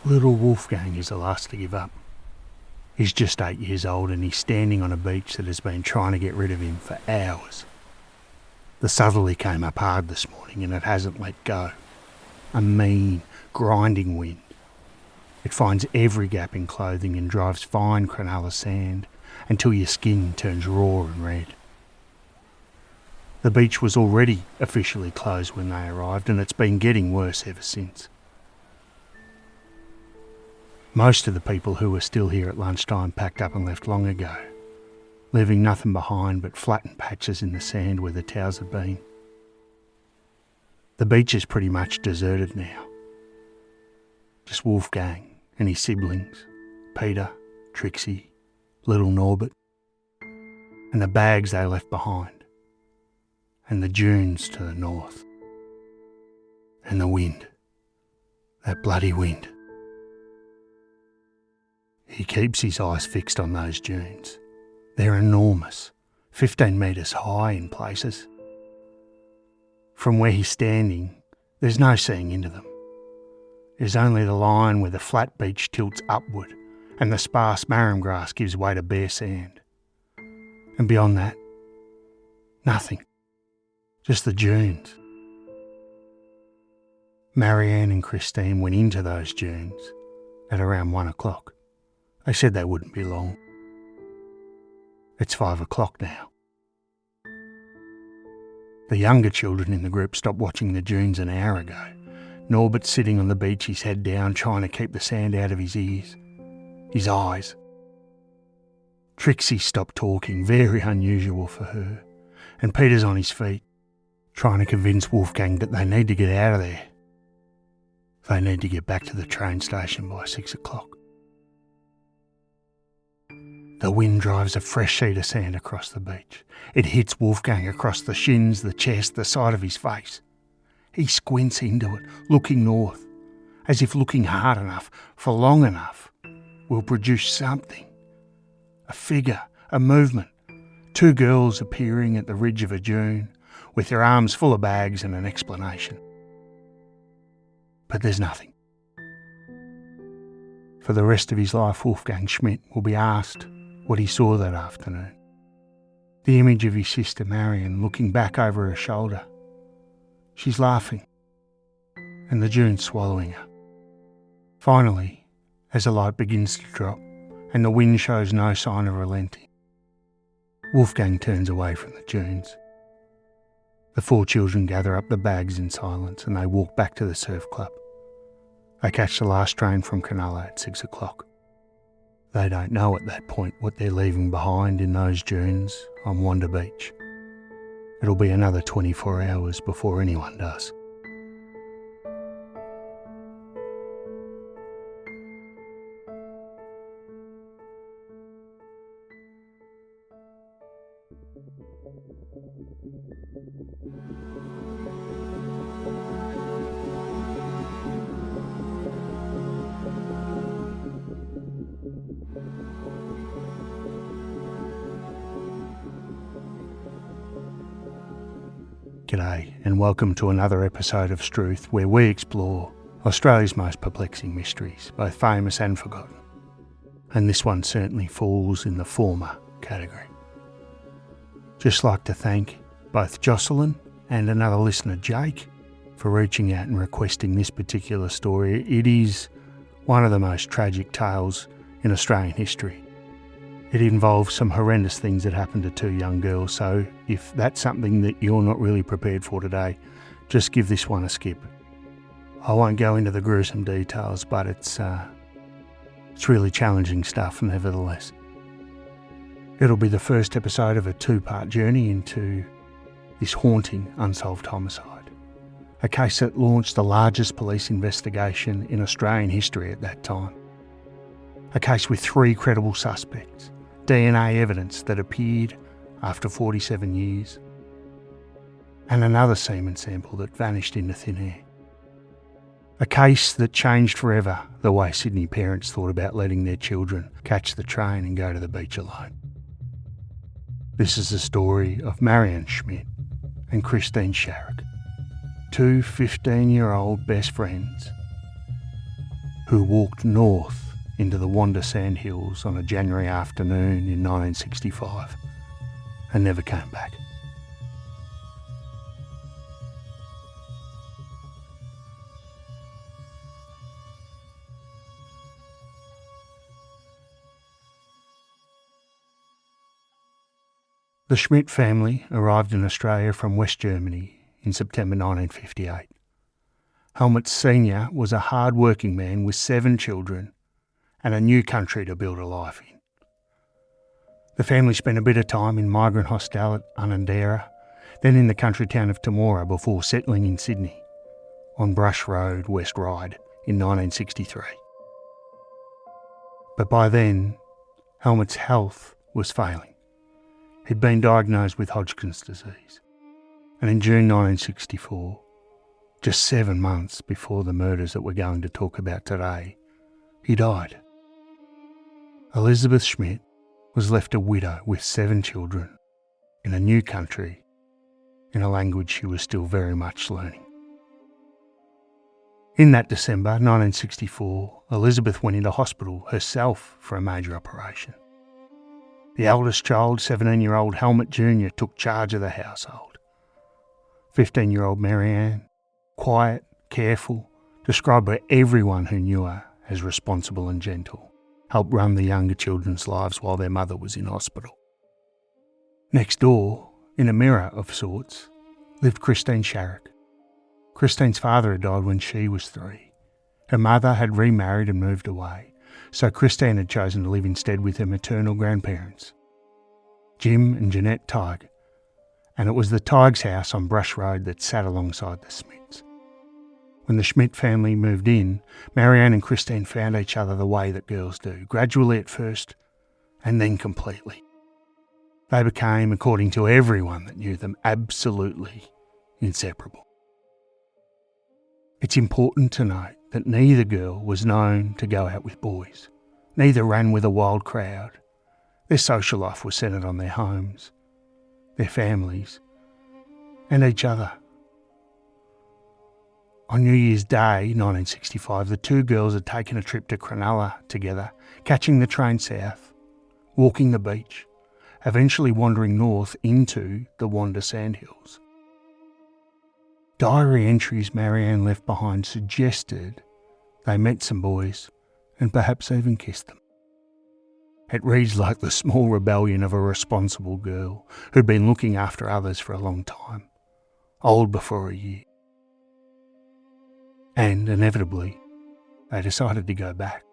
Little Wolfgang is the last to give up. He's just 8 years old and he's standing on a beach that has been trying to get rid of him for hours. The southerly came up hard this morning and it hasn't let go. A mean, grinding wind. It finds every gap in clothing and drives fine Cronulla sand until your skin turns raw and red. The beach was already officially closed when they arrived and it's been getting worse ever since. Most of the people who were still here at lunchtime packed up and left long ago, leaving nothing behind but flattened patches in the sand where the towers had been. The beach is pretty much deserted now. Just Wolfgang and his siblings, Peter, Trixie, little Norbert, and the bags they left behind, and the dunes to the north, and the wind, that bloody wind. He keeps his eyes fixed on those dunes. They're enormous, 15 metres high in places. From where he's standing, there's no seeing into them. There's only the line where the flat beach tilts upward and the sparse marram grass gives way to bare sand. And beyond that, nothing. Just the dunes. Marianne and Christine went into those dunes at around 1 o'clock. They said they wouldn't be long. It's 5 o'clock now. The younger children in the group stopped watching the dunes an hour ago. Norbert's sitting on the beach, his head down, trying to keep the sand out of his ears, his eyes. Trixie stopped talking, very unusual for her, and Peter's on his feet, trying to convince Wolfgang that they need to get out of there. They need to get back to the train station by 6 o'clock. The wind drives a fresh sheet of sand across the beach. It hits Wolfgang across the shins, the chest, the side of his face. He squints into it, looking north, as if looking hard enough for long enough will produce something. A figure, a movement. 2 girls appearing at the ridge of a dune, with their arms full of bags and an explanation. But there's nothing. For the rest of his life, Wolfgang Schmidt will be asked what he saw that afternoon. The image of his sister Marianne looking back over her shoulder. She's laughing, and the dune's swallowing her. Finally, as the light begins to drop and the wind shows no sign of relenting, Wolfgang turns away from the dunes. The 4 children gather up the bags in silence and they walk back to the surf club. They catch the last train from Cronulla at 6 o'clock. They don't know at that point what they're leaving behind in those dunes on Wanda Beach. It'll be another 24 hours before anyone does. G'day and welcome to another episode of Struth, where we explore Australia's most perplexing mysteries, both famous and forgotten. And this one certainly falls in the former category. Just like to thank both Jocelyn and another listener, Jake, for reaching out and requesting this particular story. It is one of the most tragic tales in Australian history. It involves some horrendous things that happened to 2 young girls, so if that's something that you're not really prepared for today, just give this one a skip. I won't go into the gruesome details, but it's really challenging stuff nevertheless. It'll be the first episode of a 2-part journey into this haunting unsolved homicide, a case that launched the largest police investigation in Australian history at that time. A case with 3 credible suspects, DNA evidence that appeared after 47 years, and another semen sample that vanished into thin air. A case that changed forever the way Sydney parents thought about letting their children catch the train and go to the beach alone. This is the story of Marianne Schmidt and Christine Sharrock, 2 15-year-old best friends who walked north into the Wanda sandhills on a January afternoon in 1965 and never came back. The Schmidt family arrived in Australia from West Germany in September 1958. Helmut Sr. was a hard-working man with 7 children and a new country to build a life in. The family spent a bit of time in migrant hostel at Unexplained, then in the country town of Temora before settling in Sydney on Brush Road, West Ryde in 1963. But by then, Helmut's health was failing. He'd been diagnosed with Hodgkin's disease, and in June 1964, just 7 months before the murders that we're going to talk about today, he died. Elizabeth Schmidt was left a widow with 7 children in a new country in a language she was still very much learning. In that December 1964, Elizabeth went into hospital herself for a major operation. The eldest child, 17-year-old Helmut Jr., took charge of the household. 15-year-old Marianne, quiet, careful, described by everyone who knew her as responsible and gentle, helped run the younger children's lives while their mother was in hospital. Next door, in a mirror of sorts, lived Christine Sharrock. Christine's father had died when she was 3. Her mother had remarried and moved away, so Christine had chosen to live instead with her maternal grandparents, Jim and Jeanette Tighe, and it was the Tighes' house on Brush Road that sat alongside the Schmidts. When the Schmidt family moved in, Marianne and Christine found each other the way that girls do, gradually at first, and then completely. They became, according to everyone that knew them, absolutely inseparable. It's important to note that neither girl was known to go out with boys. Neither ran with a wild crowd. Their social life was centred on their homes, their families, and each other. On New Year's Day, 1965, the 2 girls had taken a trip to Cronulla together, catching the train south, walking the beach, eventually wandering north into the Wanda sandhills. Diary entries Marianne left behind suggested they met some boys and perhaps even kissed them. It reads like the small rebellion of a responsible girl who'd been looking after others for a long time, old before a year. And inevitably, they decided to go back.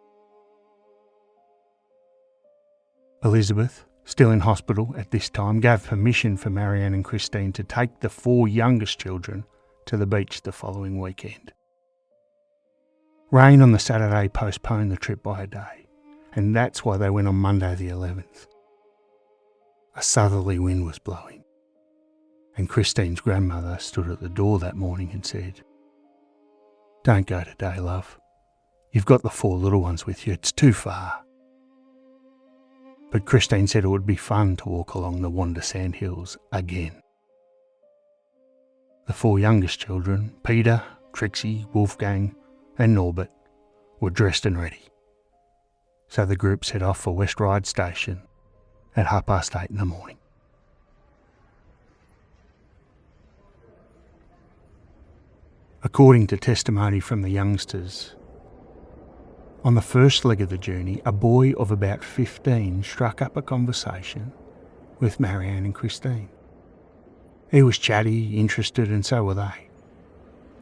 Elizabeth, still in hospital at this time, gave permission for Marianne and Christine to take the 4 youngest children to the beach the following weekend. Rain on the Saturday postponed the trip by a day, and that's why they went on Monday the 11th. A southerly wind was blowing, and Christine's grandmother stood at the door that morning and said, "Don't go today, love. You've got the 4 little ones with you. It's too far." But Christine said it would be fun to walk along the Wanda sandhills again. The 4 youngest children, Peter, Trixie, Wolfgang and Norbert, were dressed and ready. So the group set off for West Ryde station at 8:30 in the morning. According to testimony from the youngsters, on the first leg of the journey, a boy of about 15 struck up a conversation with Marianne and Christine. He was chatty, interested, and so were they.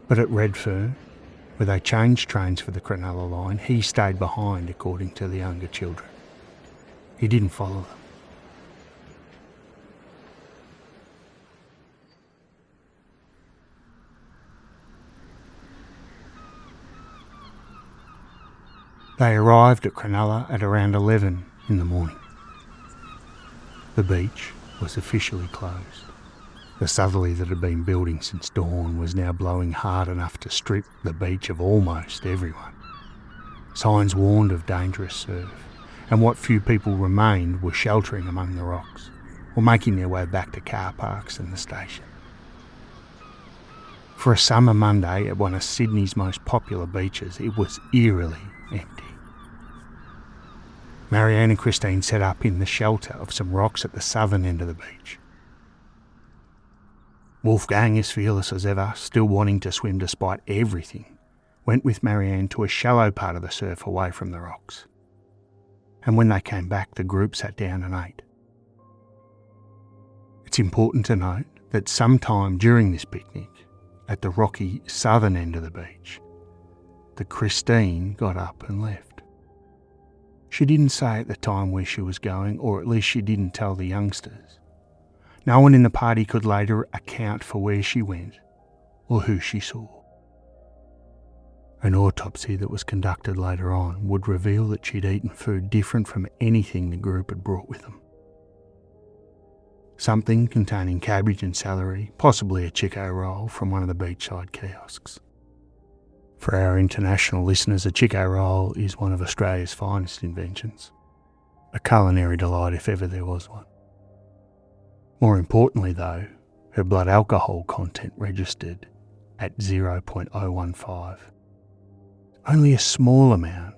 But at Redfern, where they changed trains for the Cronulla line, he stayed behind, according to the younger children. He didn't follow them. They arrived at Cronulla at around 11 in the morning. The beach was officially closed. The southerly that had been building since dawn was now blowing hard enough to strip the beach of almost everyone. Signs warned of dangerous surf, and what few people remained were sheltering among the rocks or making their way back to car parks and the station. For a summer Monday at one of Sydney's most popular beaches, it was eerily empty. Marianne and Christine set up in the shelter of some rocks at the southern end of the beach. Wolfgang, as fearless as ever, still wanting to swim despite everything, went with Marianne to a shallow part of the surf away from the rocks. And when they came back, the group sat down and ate. It's important to note that sometime during this picnic, at the rocky southern end of the beach, that Christine got up and left. She didn't say at the time where she was going, or at least she didn't tell the youngsters. No one in the party could later account for where she went or who she saw. An autopsy that was conducted later on would reveal that she'd eaten food different from anything the group had brought with them. Something containing cabbage and celery, possibly a Chico roll from one of the beachside kiosks. For our international listeners, a Chico roll is one of Australia's finest inventions. A culinary delight if ever there was one. More importantly though, her blood alcohol content registered at 0.015. Only a small amount,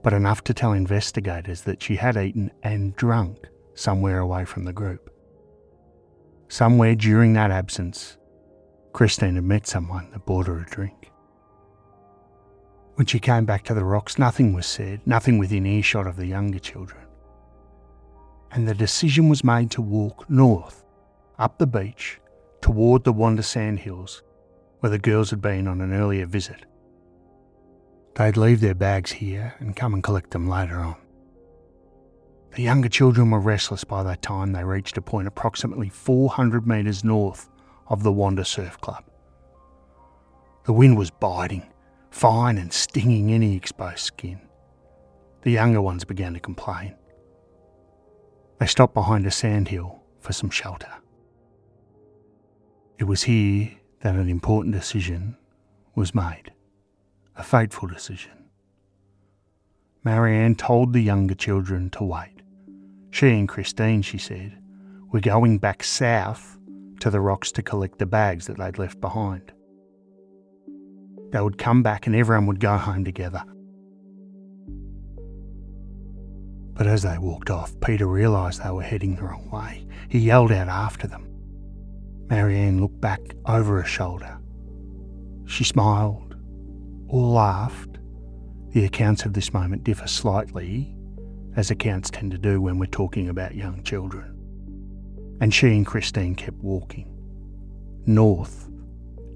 but enough to tell investigators that she had eaten and drunk somewhere away from the group. Somewhere during that absence, Christine had met someone that bought her a drink. When she came back to the rocks, nothing was said, nothing within earshot of the younger children. And the decision was made to walk north, up the beach, toward the Wanda Sandhills, where the girls had been on an earlier visit. They'd leave their bags here and come and collect them later on. The younger children were restless by the time they reached a point approximately 400 metres north of the Wanda Surf Club. The wind was biting, fine and stinging any exposed skin. The younger ones began to complain. They stopped behind a sandhill for some shelter. It was here that an important decision was made, a fateful decision. Marianne told the younger children to wait. She and Christine, she said, were going back south to the rocks to collect the bags that they'd left behind. They would come back and everyone would go home together. But as they walked off, Peter realised they were heading the wrong way. He yelled out after them. Marianne looked back over her shoulder. She smiled or laughed. The accounts of this moment differ slightly, as accounts tend to do when we're talking about young children. And she and Christine kept walking, north,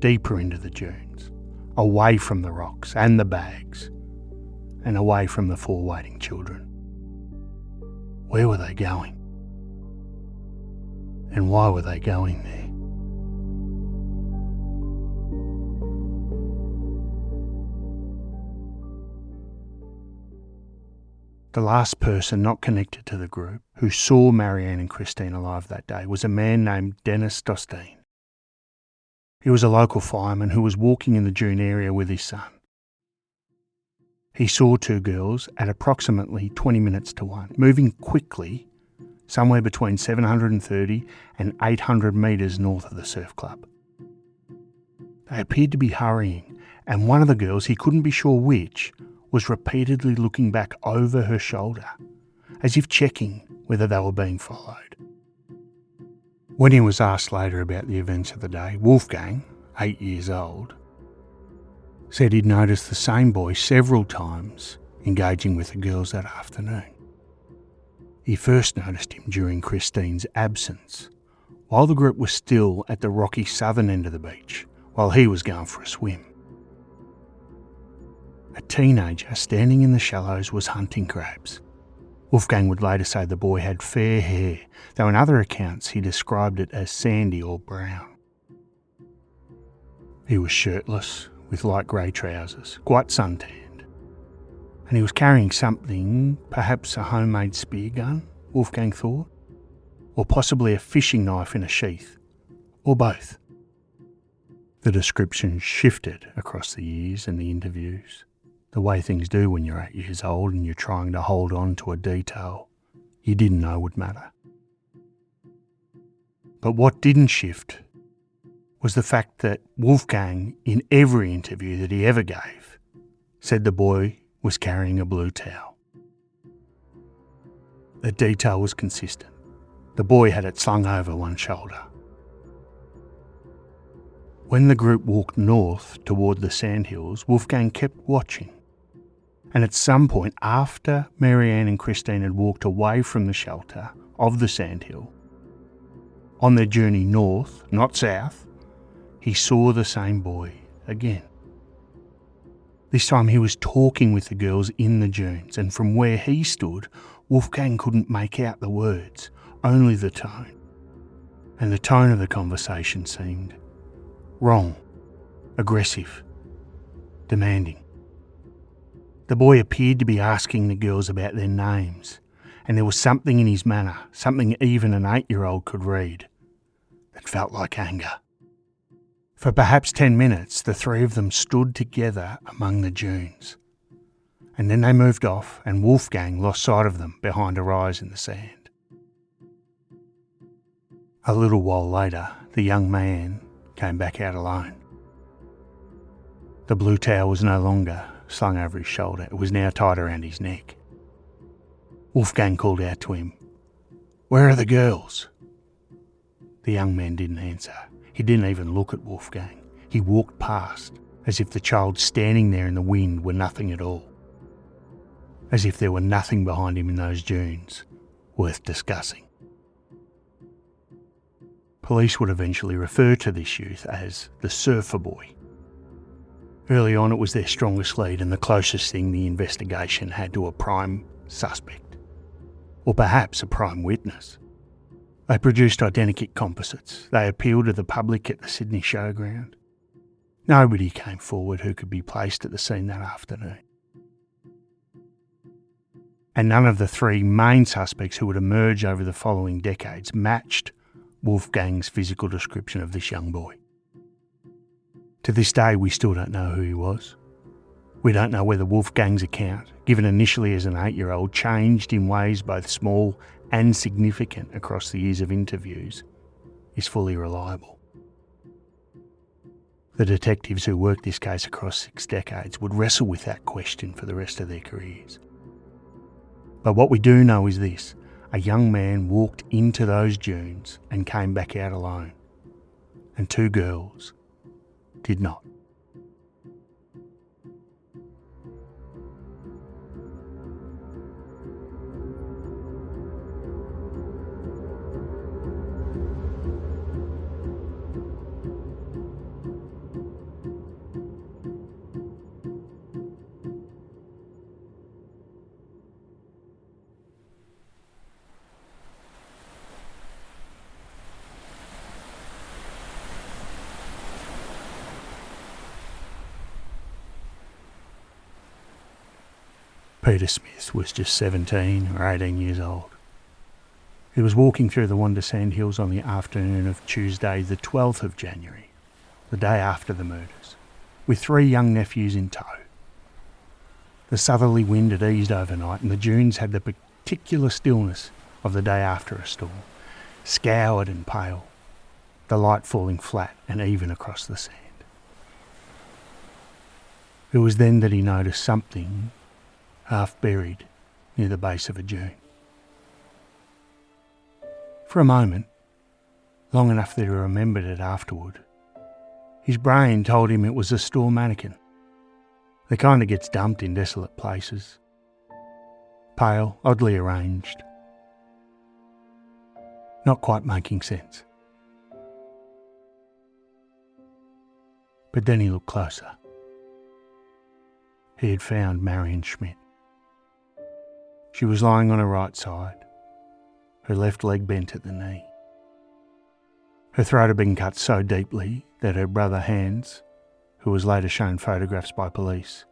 deeper into the dunes, away from the rocks and the bags, and away from the four waiting children. Where were they going? And why were they going there? The last person not connected to the group who saw Marianne and Christine alive that day was a man named Dennis Dostine. He was a local fireman who was walking in the dune area with his son. He saw two girls at approximately 20 minutes to 1, moving quickly, somewhere between 730 and 800 metres north of the surf club. They appeared to be hurrying, and one of the girls, he couldn't be sure which, was repeatedly looking back over her shoulder, as if checking whether they were being followed. When he was asked later about the events of the day, Wolfgang, 8 years old, said he'd noticed the same boy several times engaging with the girls that afternoon. He first noticed him during Christine's absence, while the group was still at the rocky southern end of the beach, while he was going for a swim. A teenager standing in the shallows was hunting crabs. Wolfgang would later say the boy had fair hair, though in other accounts he described it as sandy or brown. He was shirtless, with light grey trousers, quite suntanned. And he was carrying something, perhaps a homemade spear gun, Wolfgang thought, or possibly a fishing knife in a sheath, or both. The descriptions shifted across the years and the interviews. The way things do when you're 8 years old and you're trying to hold on to a detail you didn't know would matter. But what didn't shift was the fact that Wolfgang, in every interview that he ever gave, said the boy was carrying a blue towel. The detail was consistent. The boy had it slung over one shoulder. When the group walked north toward the sandhills, Wolfgang kept watching. And at some point, after Marianne and Christine had walked away from the shelter of the sandhill, on their journey north, not south, he saw the same boy again. This time he was talking with the girls in the dunes, and from where he stood, Wolfgang couldn't make out the words, only the tone. And the tone of the conversation seemed wrong, aggressive, demanding. The boy appeared to be asking the girls about their names, and there was something in his manner, something even an 8-year-old could read, that felt like anger. For perhaps 10 minutes, the three of them stood together among the dunes, and then they moved off, and Wolfgang lost sight of them behind a rise in the sand. A little while later, the young man came back out alone. The blue towel was no longer slung over his shoulder, it was now tied around his neck. Wolfgang called out to him, "Where are the girls?" The young man didn't answer. He didn't even look at Wolfgang. He walked past, as if the child standing there in the wind were nothing at all. As if there were nothing behind him in those dunes worth discussing. Police would eventually refer to this youth as the surfer boy. Early on, it was their strongest lead and the closest thing the investigation had to a prime suspect, or perhaps a prime witness. They produced identikit composites. They appealed to the public at the Sydney Showground. Nobody came forward who could be placed at the scene that afternoon. And none of the three main suspects who would emerge over the following decades matched Wolfgang's physical description of this young boy. To this day, we still don't know who he was. We don't know whether Wolfgang's account, given initially as an 8-year-old, changed in ways both small and significant across the years of interviews, is fully reliable. The detectives who worked this case across 6 decades would wrestle with that question for the rest of their careers. But what we do know is this: a young man walked into those dunes and came back out alone, and 2 girls did not. Peter Smith was just 17 or 18 years old. He was walking through the Wanda Sandhills on the afternoon of Tuesday, the 12th of January, the day after the murders, with 3 young nephews in tow. The southerly wind had eased overnight and the dunes had the particular stillness of the day after a storm, scoured and pale, the light falling flat and even across the sand. It was then that he noticed something half buried near the base of a dune. For a moment, long enough that he remembered it afterward, his brain told him it was a store mannequin, the kind that gets dumped in desolate places. Pale, oddly arranged, not quite making sense. But then he looked closer. He had found Marianne Schmidt. She was lying on her right side, her left leg bent at the knee. Her throat had been cut so deeply that her brother Hans, who was later shown photographs by police,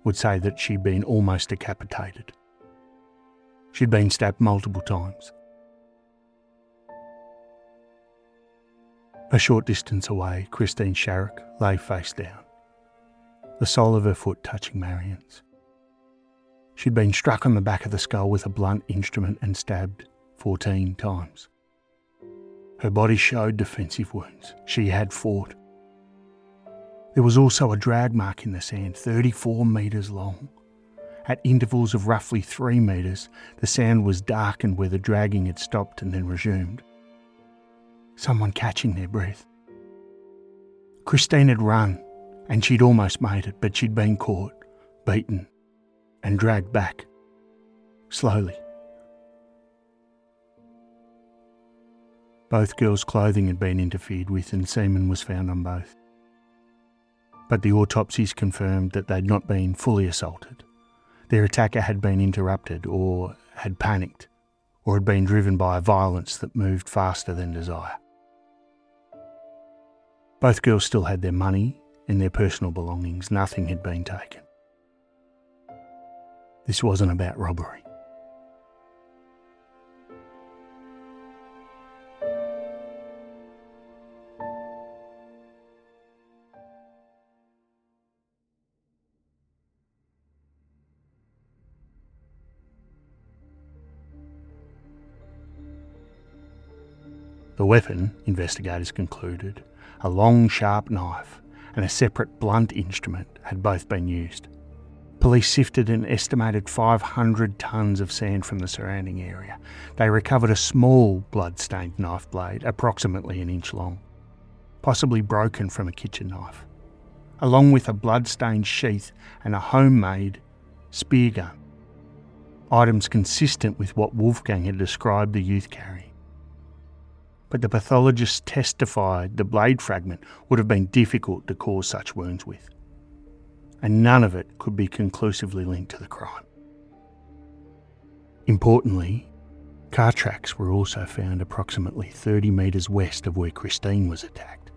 would say that she'd been almost decapitated. She'd been stabbed multiple times. A short distance away, Christine Sharrock lay face down, the sole of her foot touching Marianne's. She'd been struck on the back of the skull with a blunt instrument and stabbed 14 times. Her body showed defensive wounds. She had fought. There was also a drag mark in the sand, 34 metres long. At intervals of roughly 3 metres, the sand was darkened where the dragging had stopped and then resumed. Someone catching their breath. Christine had run, and she'd almost made it, but she'd been caught, beaten, and dragged back, slowly. Both girls' clothing had been interfered with and semen was found on both. But the autopsies confirmed that they'd not been fully assaulted. Their attacker had been interrupted or had panicked or had been driven by a violence that moved faster than desire. Both girls still had their money and their personal belongings. Nothing had been taken. This wasn't about robbery. The weapon, investigators concluded, a long sharp knife and a separate blunt instrument had both been used. Police sifted an estimated 500 tonnes of sand from the surrounding area. They recovered a small blood-stained knife blade, approximately 1 inch long, possibly broken from a kitchen knife, along with a blood-stained sheath and a homemade spear gun, items consistent with what Wolfgang had described the youth carrying. But the pathologists testified the blade fragment would have been difficult to cause such wounds with, and none of it could be conclusively linked to the crime. Importantly, car tracks were also found approximately 30 metres west of where Christine was attacked.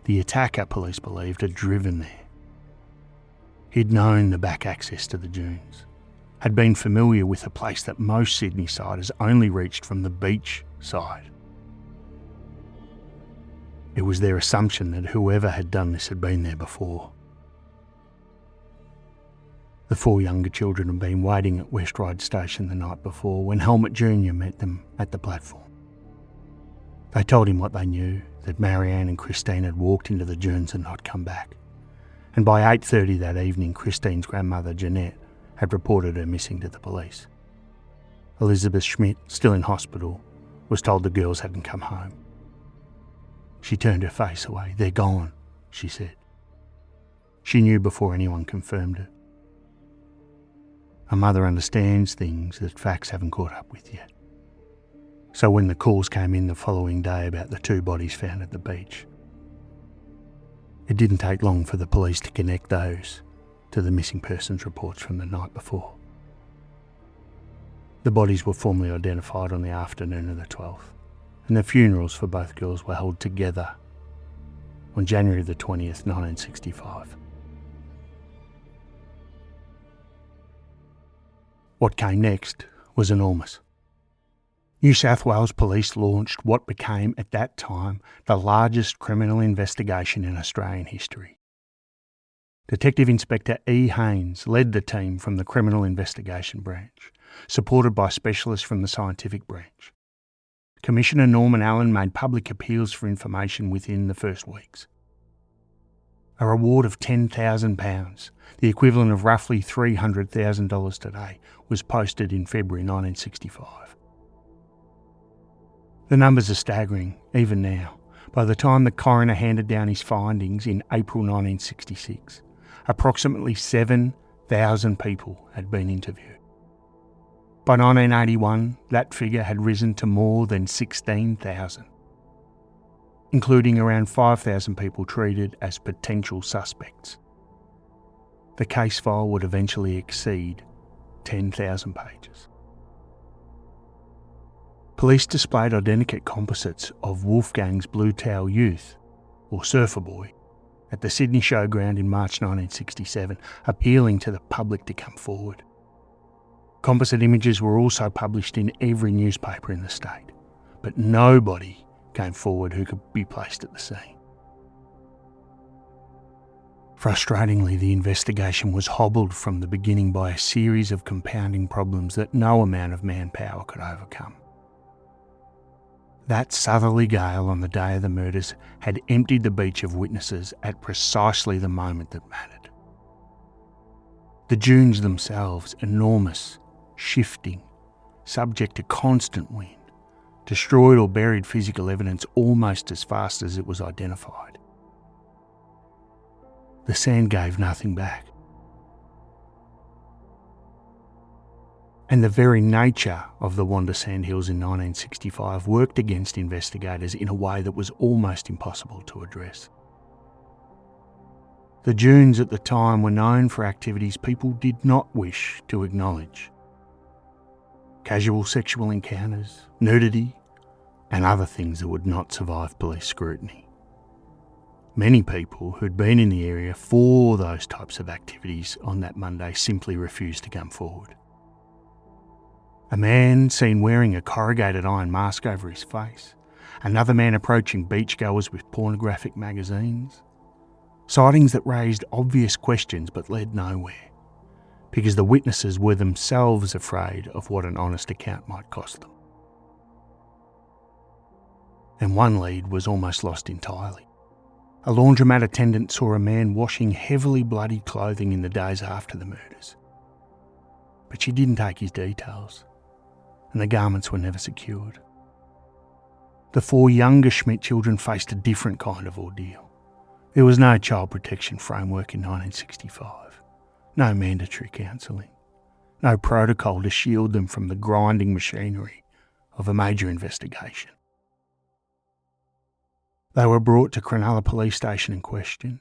The attacker, police believed, had driven there. He'd known the back access to the dunes, had been familiar with a place that most Sydney-siders only reached from the beach side. It was their assumption that whoever had done this had been there before. The 4 younger children had been waiting at West Ryde station the night before when Helmut Jr. met them at the platform. They told him what they knew, that Marianne and Christine had walked into the dunes and not come back. And by 8:30 that evening, Christine's grandmother, Jeanette, had reported her missing to the police. Elizabeth Schmidt, still in hospital, was told the girls hadn't come home. She turned her face away. "They're gone," she said. She knew before anyone confirmed it. A mother understands things that facts haven't caught up with yet. So when the calls came in the following day about the 2 bodies found at the beach, it didn't take long for the police to connect those to the missing persons reports from the night before. The bodies were formally identified on the afternoon of the 12th. And the funerals for both girls were held together on January the 20th, 1965. What came next was enormous. New South Wales Police launched what became at that time the largest criminal investigation in Australian history. Detective Inspector E. Haynes led the team from the Criminal Investigation Branch, supported by specialists from the Scientific Branch. Commissioner Norman Allen made public appeals for information within the first weeks. A reward of £10,000, the equivalent of roughly $300,000 today, was posted in February 1965. The numbers are staggering, even now. By the time the coroner handed down his findings in April 1966, approximately 7,000 people had been interviewed. By 1981, that figure had risen to more than 16,000, including around 5,000 people treated as potential suspects. The case file would eventually exceed 10,000 pages. Police displayed identikit composites of Wolfgang's Blue Towel Youth, or Surfer Boy, at the Sydney Showground in March 1967, appealing to the public to come forward. Composite images were also published in every newspaper in the state, but nobody came forward who could be placed at the scene. Frustratingly, the investigation was hobbled from the beginning by a series of compounding problems that no amount of manpower could overcome. That southerly gale on the day of the murders had emptied the beach of witnesses at precisely the moment that mattered. The dunes themselves, enormous, shifting, subject to constant wind, destroyed or buried physical evidence almost as fast as it was identified. The sand gave nothing back. And the very nature of the Wanda Sandhills in 1965 worked against investigators in a way that was almost impossible to address. The dunes at the time were known for activities people did not wish to acknowledge. Casual sexual encounters, nudity, and other things that would not survive police scrutiny. Many people who'd been in the area for those types of activities on that Monday simply refused to come forward. A man seen wearing a corrugated iron mask over his face. Another man approaching beachgoers with pornographic magazines. Sightings that raised obvious questions but led nowhere, because the witnesses were themselves afraid of what an honest account might cost them. And one lead was almost lost entirely. A laundromat attendant saw a man washing heavily bloodied clothing in the days after the murders. But she didn't take his details, and the garments were never secured. The 4 younger Schmidt children faced a different kind of ordeal. There was no child protection framework in 1965, no mandatory counselling, no protocol to shield them from the grinding machinery of a major investigation. They were brought to Cronulla police station and questioned.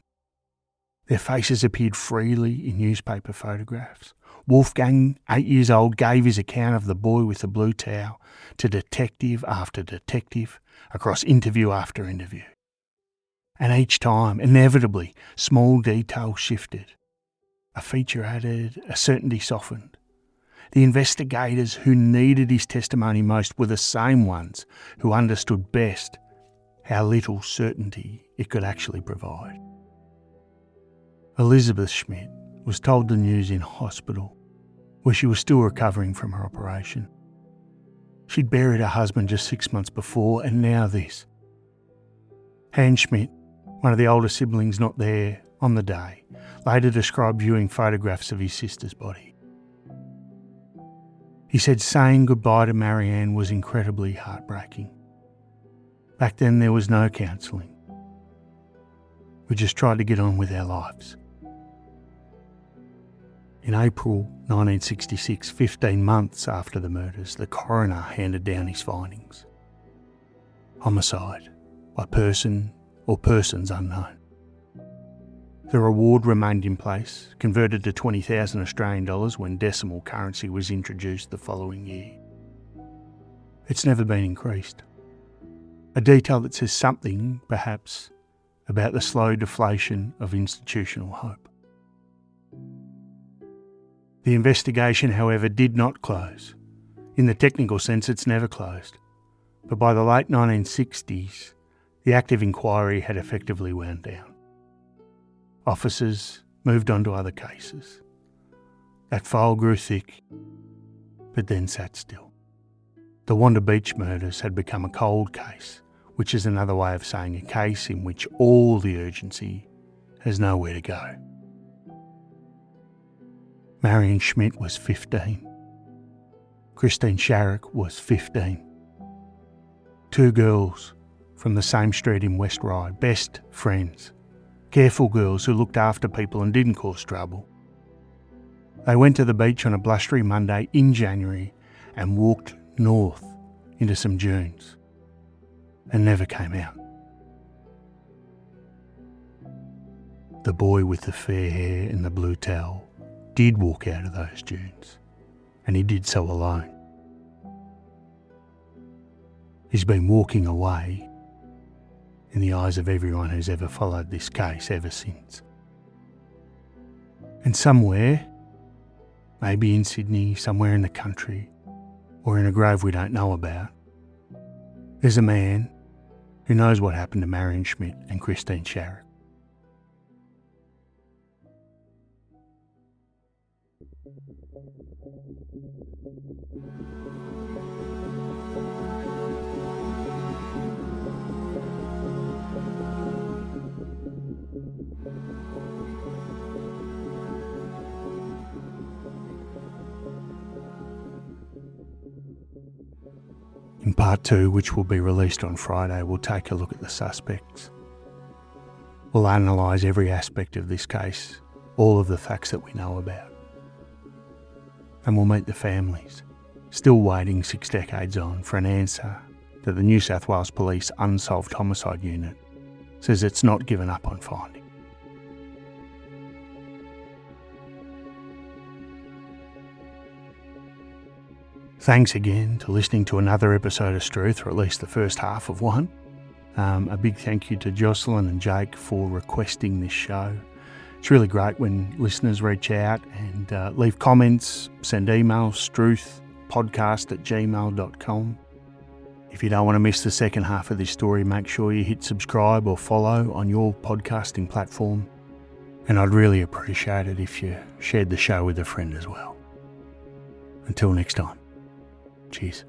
Their faces appeared freely in newspaper photographs. Wolfgang, 8 years old, gave his account of the boy with the blue towel to detective after detective across interview after interview. And each time, inevitably, small details shifted. A feature added, a certainty softened. The investigators who needed his testimony most were the same ones who understood best how little certainty it could actually provide. Elizabeth Schmidt was told the news in hospital, where she was still recovering from her operation. She'd buried her husband just 6 months before, and now this. Hans Schmidt, one of the older siblings not there on the day, later described viewing photographs of his sister's body. He said saying goodbye to Marianne was incredibly heartbreaking. Back then there was no counselling. We just tried to get on with our lives. In April 1966, 15 months after the murders, the coroner handed down his findings. Homicide by person or persons unknown. The reward remained in place, converted to 20,000 Australian dollars when decimal currency was introduced the following year. It's never been increased. A detail that says something, perhaps, about the slow deflation of institutional hope. The investigation, however, did not close. In the technical sense, it's never closed. But by the late 1960s, the active inquiry had effectively wound down. Officers moved on to other cases. That file grew thick, but then sat still. The Wanda Beach Murders had become a cold case, which is another way of saying a case in which all the urgency has nowhere to go. Marianne Schmidt was 15. Christine Sharrock was 15. 2 girls from the same street in West Ryde, best friends, careful girls who looked after people and didn't cause trouble. They went to the beach on a blustery Monday in January and walked north into some dunes and never came out. The boy with the fair hair and the blue towel did walk out of those dunes, and he did so alone. He's been walking away in the eyes of everyone who's ever followed this case ever since. And somewhere, maybe in Sydney, somewhere in the country, or in a grave we don't know about, there's a man who knows what happened to Marianne Schmidt and Christine Sharrock. In part 2, which will be released on Friday, we'll take a look at the suspects. We'll analyse every aspect of this case, all of the facts that we know about. And we'll meet the families, still waiting 6 decades on for an answer that the New South Wales Police Unsolved Homicide Unit says it's not given up on finding. Thanks again to listening to another episode of Struth, or at least the first half of one. A big thank you to Jocelyn and Jake for requesting this show. It's really great when listeners reach out and leave comments, send emails, struthpodcast@gmail.com. If you don't want to miss the second half of this story, make sure you hit subscribe or follow on your podcasting platform. And I'd really appreciate it if you shared the show with a friend as well. Until next time, cheers.